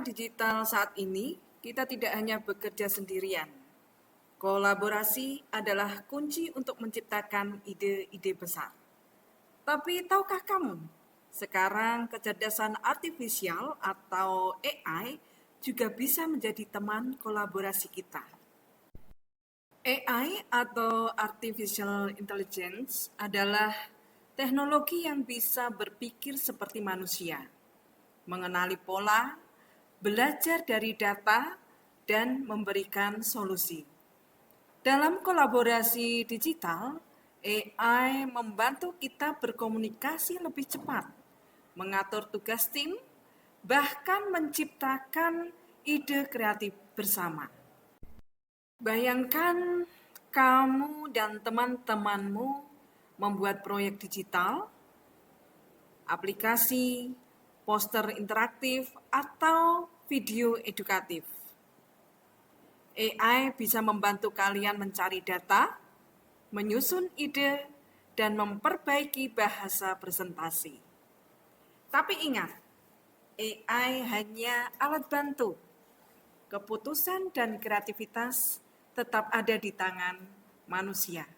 digital saat ini, kita tidak hanya bekerja sendirian. Kolaborasi adalah kunci untuk menciptakan ide-ide besar. Tapi tahukah kamu, sekarang kecerdasan artifisial atau AI juga bisa menjadi teman kolaborasi kita. AI atau Artificial Intelligence adalah teknologi yang bisa berpikir seperti manusia, mengenali pola, belajar dari data, dan memberikan solusi. Dalam kolaborasi digital, AI membantu kita berkomunikasi lebih cepat, mengatur tugas tim, bahkan menciptakan ide kreatif bersama. Bayangkan kamu dan teman-temanmu membuat proyek digital, aplikasi, poster interaktif, atau video edukatif. AI bisa membantu kalian mencari data, menyusun ide, dan memperbaiki bahasa presentasi. Tapi ingat, AI hanya alat bantu. Keputusan dan kreativitas tetap ada di tangan manusia.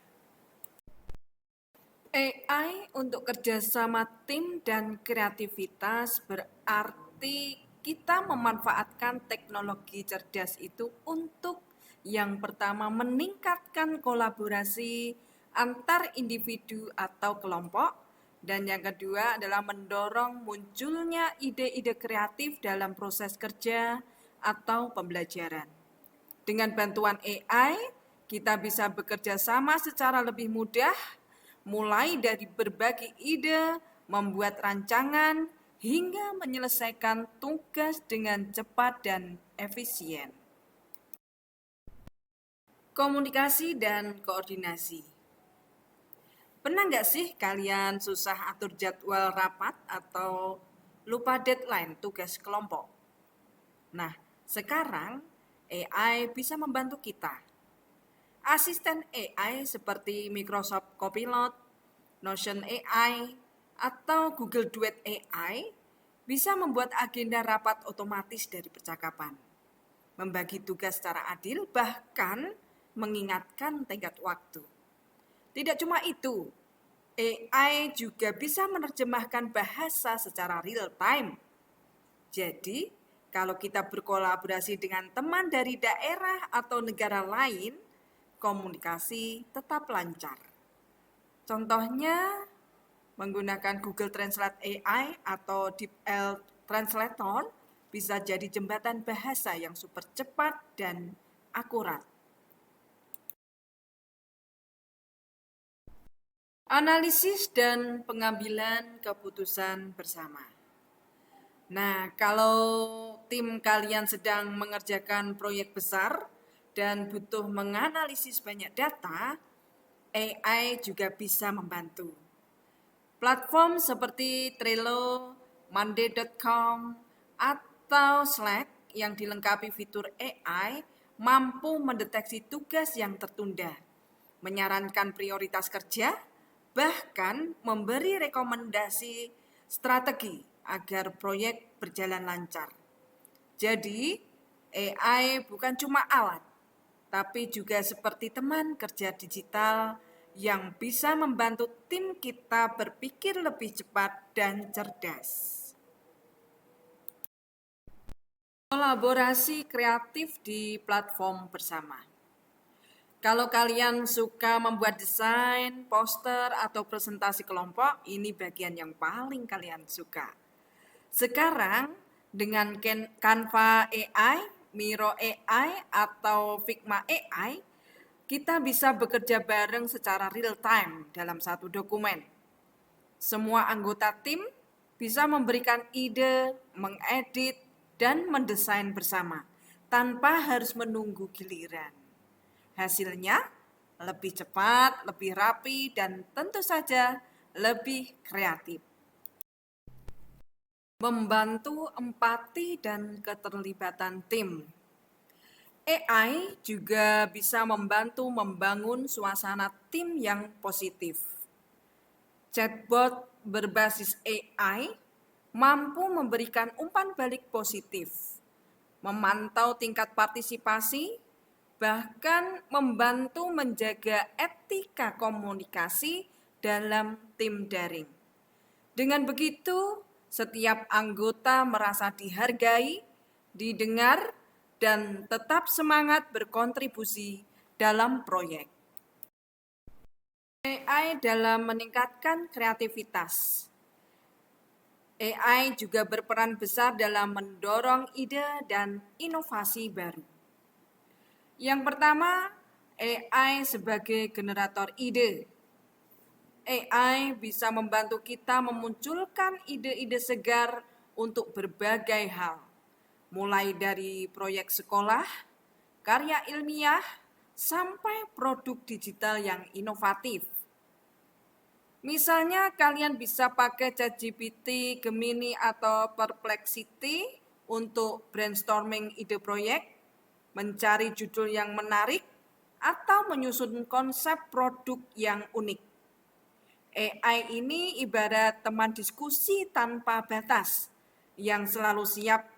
AI untuk kerjasama tim dan kreativitas berarti kita memanfaatkan teknologi cerdas itu untuk yang pertama meningkatkan kolaborasi antar individu atau kelompok, dan yang kedua adalah mendorong munculnya ide-ide kreatif dalam proses kerja atau pembelajaran. Dengan bantuan AI, kita bisa bekerja sama secara lebih mudah, mulai dari berbagi ide, membuat rancangan, hingga menyelesaikan tugas dengan cepat dan efisien. Komunikasi dan koordinasi. Pernah nggak sih kalian susah atur jadwal rapat atau lupa deadline tugas kelompok? Nah, sekarang AI bisa membantu kita. Asisten AI seperti Microsoft Copilot, Notion AI, atau Google Duet AI bisa membuat agenda rapat otomatis dari percakapan, membagi tugas secara adil, bahkan mengingatkan tenggat waktu. Tidak cuma itu, AI juga bisa menerjemahkan bahasa secara real time. Jadi, kalau kita berkolaborasi dengan teman dari daerah atau negara lain, komunikasi tetap lancar. Contohnya, menggunakan Google Translate AI atau DeepL Translator bisa jadi jembatan bahasa yang super cepat dan akurat. Analisis dan pengambilan keputusan bersama. Nah, kalau tim kalian sedang mengerjakan proyek besar dan butuh menganalisis banyak data, AI juga bisa membantu. Platform seperti Trello, Monday.com, atau Slack yang dilengkapi fitur AI mampu mendeteksi tugas yang tertunda, menyarankan prioritas kerja, bahkan memberi rekomendasi strategi agar proyek berjalan lancar. Jadi, AI bukan cuma alat, tapi juga seperti teman kerja digital yang bisa membantu tim kita berpikir lebih cepat dan cerdas. Kolaborasi kreatif di platform bersama. Kalau kalian suka membuat desain, poster, atau presentasi kelompok, ini bagian yang paling kalian suka. Sekarang, dengan Canva AI, Miro AI, atau Figma AI, kita bisa bekerja bareng secara real time dalam satu dokumen. Semua anggota tim bisa memberikan ide, mengedit, dan mendesain bersama, tanpa harus menunggu giliran. Hasilnya lebih cepat, lebih rapi, dan tentu saja lebih kreatif. Membantu empati dan keterlibatan tim. AI juga bisa membantu membangun suasana tim yang positif. Chatbot berbasis AI mampu memberikan umpan balik positif, memantau tingkat partisipasi, bahkan membantu menjaga etika komunikasi dalam tim daring. Dengan begitu, setiap anggota merasa dihargai, didengar, dan tetap semangat berkontribusi dalam proyek. AI dalam meningkatkan kreativitas. AI juga berperan besar dalam mendorong ide dan inovasi baru. Yang pertama, AI sebagai generator ide. AI bisa membantu kita memunculkan ide-ide segar untuk berbagai hal, mulai dari proyek sekolah, karya ilmiah, sampai produk digital yang inovatif. Misalnya kalian bisa pakai ChatGPT, Gemini, atau Perplexity untuk brainstorming ide proyek, mencari judul yang menarik, atau menyusun konsep produk yang unik. AI ini ibarat teman diskusi tanpa batas yang selalu siap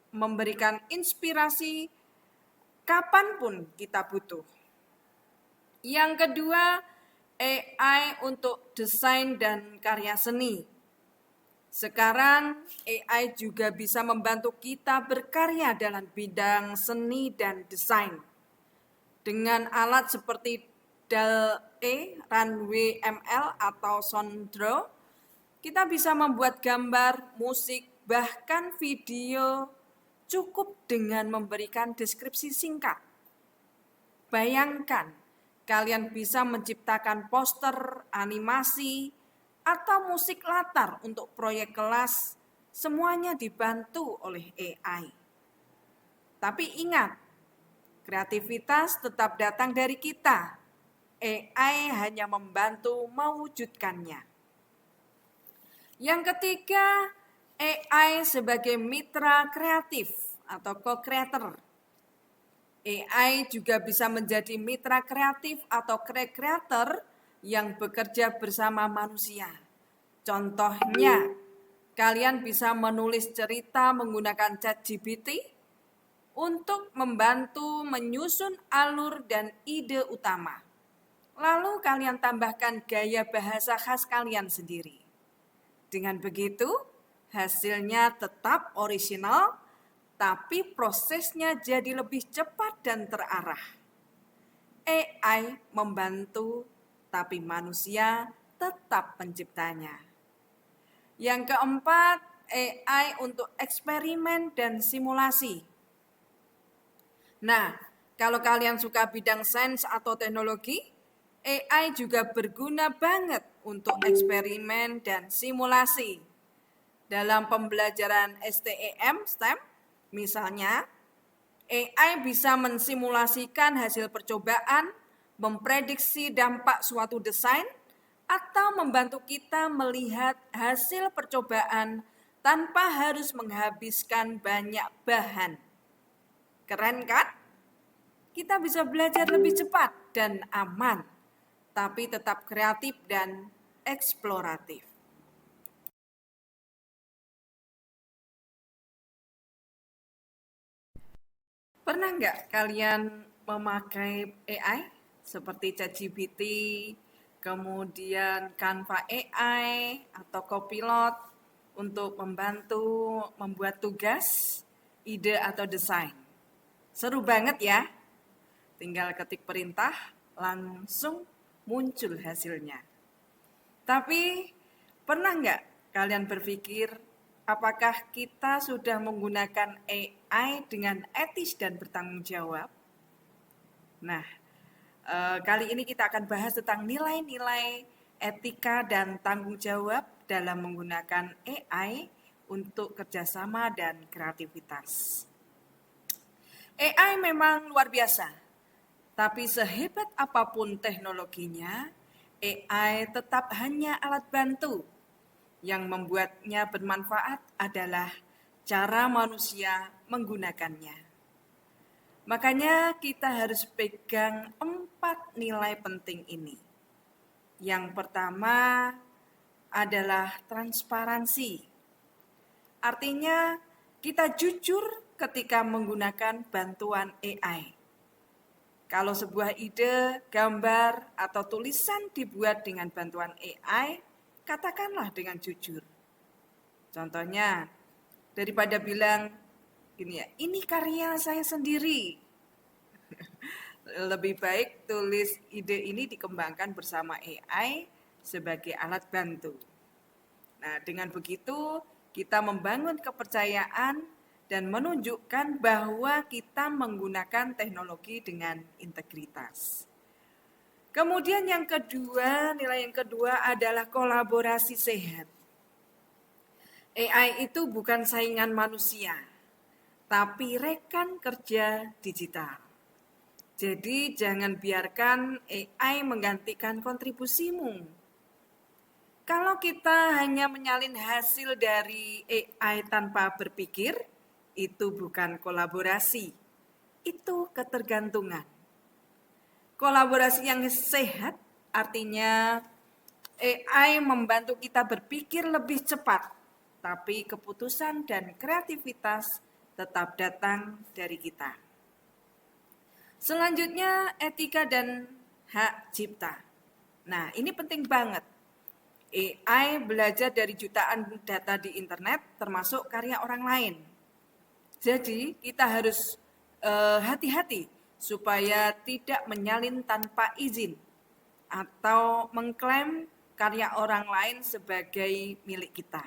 memberikan inspirasi kapanpun kita butuh. Yang kedua, AI untuk desain dan karya seni. Sekarang AI juga bisa membantu kita berkarya dalam bidang seni dan desain. Dengan alat seperti DALL-E, Runway ML, atau Sondro, kita bisa membuat gambar, musik, bahkan video cukup dengan memberikan deskripsi singkat. Bayangkan, kalian bisa menciptakan poster, animasi, atau musik latar untuk proyek kelas, semuanya dibantu oleh AI. Tapi ingat, kreativitas tetap datang dari kita. AI hanya membantu mewujudkannya. Yang ketiga, AI sebagai mitra kreatif atau co-creator. AI juga bisa menjadi mitra kreatif atau creator yang bekerja bersama manusia. Contohnya, kalian bisa menulis cerita menggunakan ChatGPT untuk membantu menyusun alur dan ide utama. Lalu kalian tambahkan gaya bahasa khas kalian sendiri. Dengan begitu, hasilnya tetap orisinal, tapi prosesnya jadi lebih cepat dan terarah. AI membantu, tapi manusia tetap penciptanya. Yang keempat, AI untuk eksperimen dan simulasi. Nah, kalau kalian suka bidang sains atau teknologi, AI juga berguna banget untuk eksperimen dan simulasi. Dalam pembelajaran STEM, misalnya, AI bisa mensimulasikan hasil percobaan, memprediksi dampak suatu desain, atau membantu kita melihat hasil percobaan tanpa harus menghabiskan banyak bahan. Keren kan? Kita bisa belajar lebih cepat dan aman, tapi tetap kreatif dan eksploratif. Pernah nggak kalian memakai AI seperti ChatGPT, kemudian Canva AI, atau Copilot untuk membantu membuat tugas, ide, atau desain? Seru banget ya, tinggal ketik perintah, langsung muncul hasilnya. Tapi pernah nggak kalian berpikir apakah kita sudah menggunakan AI dengan etis dan bertanggung jawab? Nah, kali ini kita akan bahas tentang nilai-nilai etika dan tanggung jawab dalam menggunakan AI untuk kerjasama dan kreativitas. AI memang luar biasa, tapi sehebat apapun teknologinya, AI tetap hanya alat bantu. Yang membuatnya bermanfaat adalah cara manusia menggunakannya. Makanya kita harus pegang 4 nilai penting ini. Yang pertama adalah transparansi. Artinya kita jujur ketika menggunakan bantuan AI. Kalau sebuah ide, gambar, atau tulisan dibuat dengan bantuan AI, katakanlah dengan jujur. Contohnya, daripada bilang, gini ya, ini karya saya sendiri. Lebih baik tulis ide ini dikembangkan bersama AI sebagai alat bantu. Nah, dengan begitu kita membangun kepercayaan dan menunjukkan bahwa kita menggunakan teknologi dengan integritas. Kemudian nilai yang kedua adalah kolaborasi sehat. AI itu bukan saingan manusia, tapi rekan kerja digital. Jadi jangan biarkan AI menggantikan kontribusimu. Kalau kita hanya menyalin hasil dari AI tanpa berpikir, itu bukan kolaborasi, itu ketergantungan. Kolaborasi yang sehat artinya AI membantu kita berpikir lebih cepat, tapi keputusan dan kreativitas tetap datang dari kita. Selanjutnya, etika dan hak cipta. Nah, ini penting banget. AI belajar dari jutaan data di internet, termasuk karya orang lain. Jadi, kita harus hati-hati supaya tidak menyalin tanpa izin atau mengklaim karya orang lain sebagai milik kita.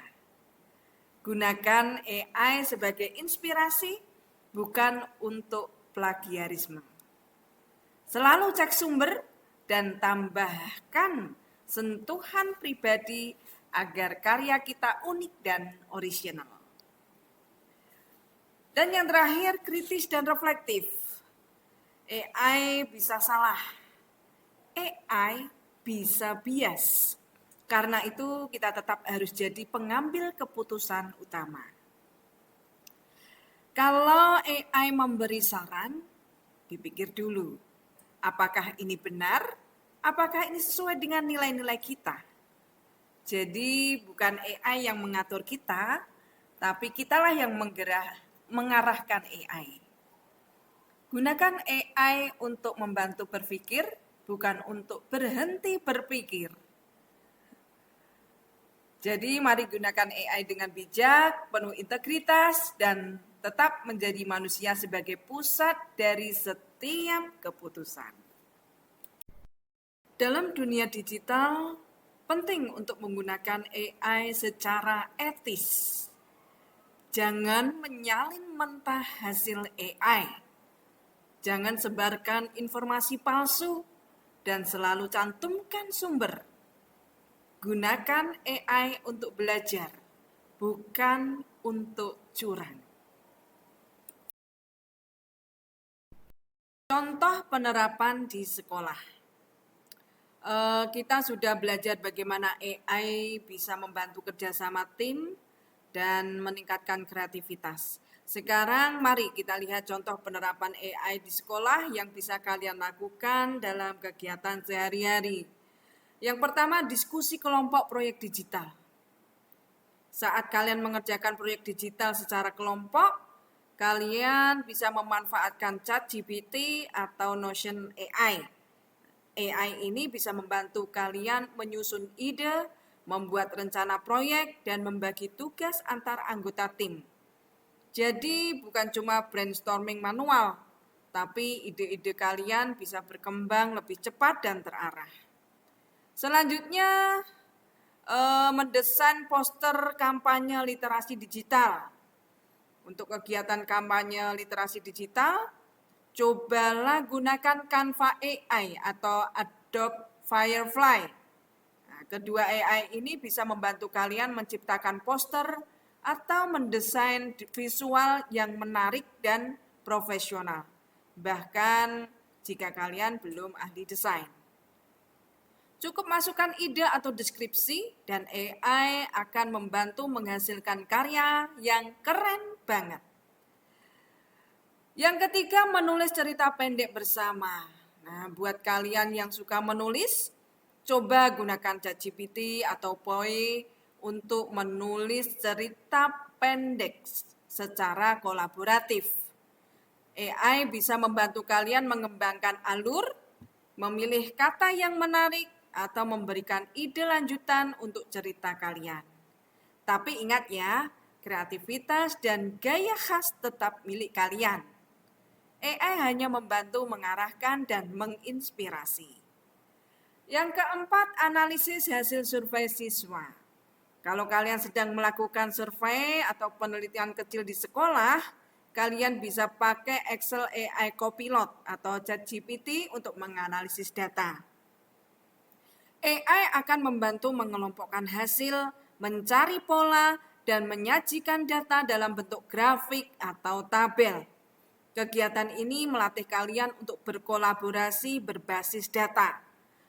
Gunakan AI sebagai inspirasi, bukan untuk plagiarisme. Selalu cek sumber dan tambahkan sentuhan pribadi agar karya kita unik dan orisinal. Dan yang terakhir, kritis dan reflektif. AI bisa salah. AI bisa bias. Karena itu kita tetap harus jadi pengambil keputusan utama. Kalau AI memberi saran, dipikir dulu. Apakah ini benar? Apakah ini sesuai dengan nilai-nilai kita? Jadi bukan AI yang mengatur kita, tapi kitalah yang mengarahkan AI. Gunakan AI untuk membantu berpikir, bukan untuk berhenti berpikir. Jadi mari gunakan AI dengan bijak, penuh integritas, dan tetap menjadi manusia sebagai pusat dari setiap keputusan. Dalam dunia digital, penting untuk menggunakan AI secara etis. Jangan menyalin mentah hasil AI. Jangan sebarkan informasi palsu dan selalu cantumkan sumber. Gunakan AI untuk belajar, bukan untuk curang. Contoh penerapan di sekolah. Kita sudah belajar bagaimana AI bisa membantu kerjasama tim dan meningkatkan kreativitas. Sekarang mari kita lihat contoh penerapan AI di sekolah yang bisa kalian lakukan dalam kegiatan sehari-hari. Yang pertama, diskusi kelompok proyek digital. Saat kalian mengerjakan proyek digital secara kelompok, kalian bisa memanfaatkan ChatGPT atau Notion AI. AI ini bisa membantu kalian menyusun ide, membuat rencana proyek, dan membagi tugas antar anggota tim. Jadi bukan cuma brainstorming manual, tapi ide-ide kalian bisa berkembang lebih cepat dan terarah. Selanjutnya, mendesain poster kampanye literasi digital. Untuk kegiatan kampanye literasi digital, cobalah gunakan Canva AI atau Adobe Firefly. Nah, kedua AI ini bisa membantu kalian menciptakan poster atau mendesain visual yang menarik dan profesional. Bahkan jika kalian belum ahli desain. Cukup masukkan ide atau deskripsi dan AI akan membantu menghasilkan karya yang keren banget. Yang ketiga, menulis cerita pendek bersama. Nah, buat kalian yang suka menulis, coba gunakan ChatGPT atau Poi untuk menulis cerita pendek secara kolaboratif. AI bisa membantu kalian mengembangkan alur, memilih kata yang menarik, atau memberikan ide lanjutan untuk cerita kalian. Tapi ingat ya, kreativitas dan gaya khas tetap milik kalian. AI hanya membantu mengarahkan dan menginspirasi. Yang keempat, analisis hasil survei siswa. Kalau kalian sedang melakukan survei atau penelitian kecil di sekolah, kalian bisa pakai Excel AI Copilot atau ChatGPT untuk menganalisis data. AI akan membantu mengelompokkan hasil, mencari pola, dan menyajikan data dalam bentuk grafik atau tabel. Kegiatan ini melatih kalian untuk berkolaborasi berbasis data,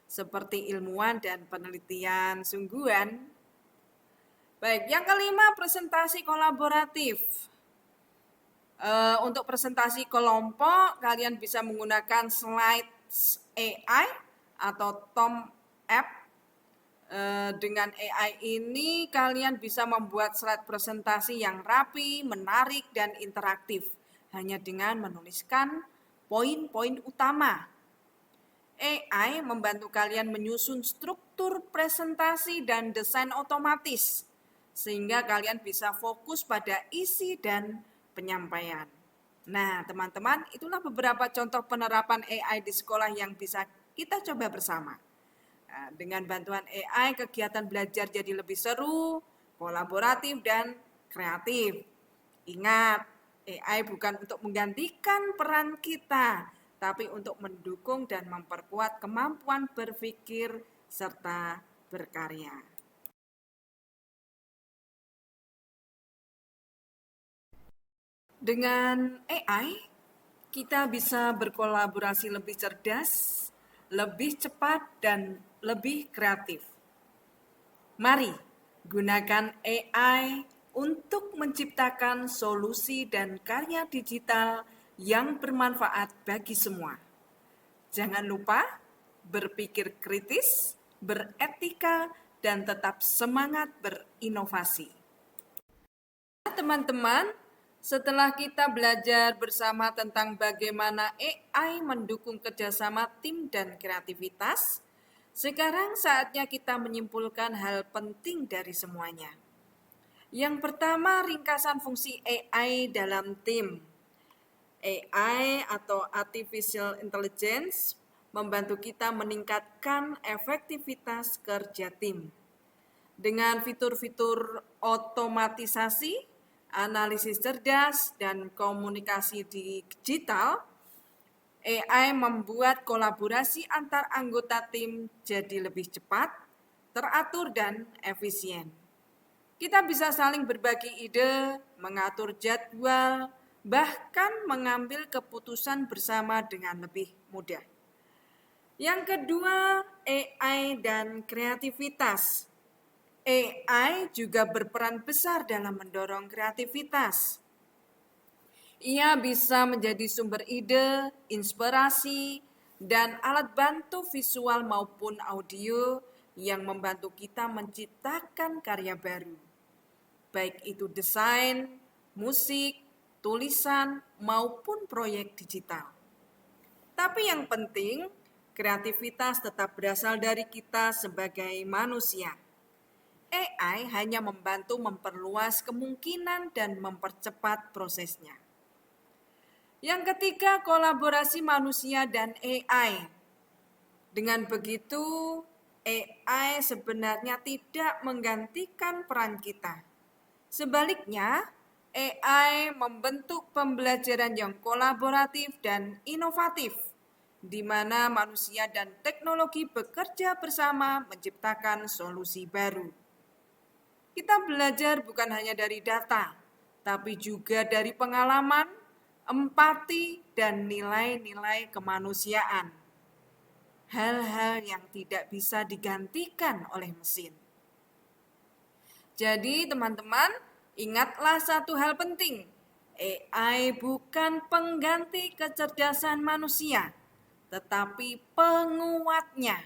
seperti ilmuwan dan penelitian sungguhan. Baik, yang kelima, presentasi kolaboratif. Untuk presentasi kelompok, kalian bisa menggunakan Slides AI atau Tom App. Dengan AI ini, kalian bisa membuat slide presentasi yang rapi, menarik, dan interaktif, hanya dengan menuliskan poin-poin utama. AI membantu kalian menyusun struktur presentasi dan desain otomatis, sehingga kalian bisa fokus pada isi dan penyampaian. Nah, teman-teman, itulah beberapa contoh penerapan AI di sekolah yang bisa kita coba bersama. Nah, dengan bantuan AI, kegiatan belajar jadi lebih seru, kolaboratif, dan kreatif. Ingat, AI bukan untuk menggantikan peran kita, tapi untuk mendukung dan memperkuat kemampuan berpikir serta berkarya. Dengan AI, kita bisa berkolaborasi lebih cerdas, lebih cepat, dan lebih kreatif. Mari gunakan AI untuk menciptakan solusi dan karya digital yang bermanfaat bagi semua. Jangan lupa berpikir kritis, beretika, dan tetap semangat berinovasi. Teman-teman, setelah kita belajar bersama tentang bagaimana AI mendukung kerjasama tim dan kreativitas, sekarang saatnya kita menyimpulkan hal penting dari semuanya. Yang pertama, ringkasan fungsi AI dalam tim. AI atau Artificial Intelligence membantu kita meningkatkan efektivitas kerja tim. Dengan fitur-fitur otomatisasi, analisis cerdas, dan komunikasi digital, AI membuat kolaborasi antar anggota tim jadi lebih cepat, teratur, dan efisien. Kita bisa saling berbagi ide, mengatur jadwal, bahkan mengambil keputusan bersama dengan lebih mudah. Yang kedua, AI dan kreativitas. AI juga berperan besar dalam mendorong kreativitas. Ia bisa menjadi sumber ide, inspirasi, dan alat bantu visual maupun audio yang membantu kita menciptakan karya baru. Baik itu desain, musik, tulisan, maupun proyek digital. Tapi yang penting, kreativitas tetap berasal dari kita sebagai manusia. AI hanya membantu memperluas kemungkinan dan mempercepat prosesnya. Yang ketiga, kolaborasi manusia dan AI. Dengan begitu, AI sebenarnya tidak menggantikan peran kita. Sebaliknya, AI membentuk pembelajaran yang kolaboratif dan inovatif, di mana manusia dan teknologi bekerja bersama menciptakan solusi baru. Kita belajar bukan hanya dari data, tapi juga dari pengalaman, empati, dan nilai-nilai kemanusiaan. Hal-hal yang tidak bisa digantikan oleh mesin. Jadi teman-teman, ingatlah satu hal penting. AI bukan pengganti kecerdasan manusia, tetapi penguatnya.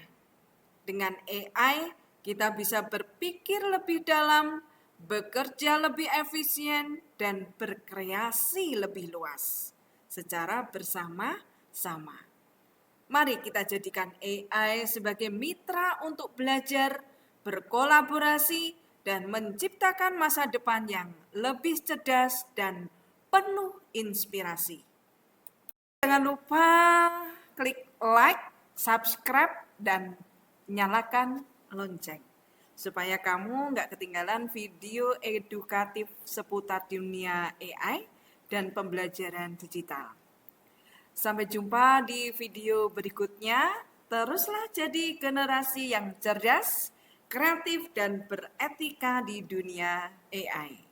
Dengan AI, kita bisa berpikir lebih dalam, bekerja lebih efisien, dan berkreasi lebih luas secara bersama-sama. Mari kita jadikan AI sebagai mitra untuk belajar, berkolaborasi, dan menciptakan masa depan yang lebih cerdas dan penuh inspirasi. Jangan lupa klik like, subscribe, dan nyalakan lonceng supaya kamu nggak ketinggalan video edukatif seputar dunia AI dan pembelajaran digital. Sampai jumpa di video berikutnya. Teruslah jadi generasi yang cerdas, kreatif, dan beretika di dunia AI.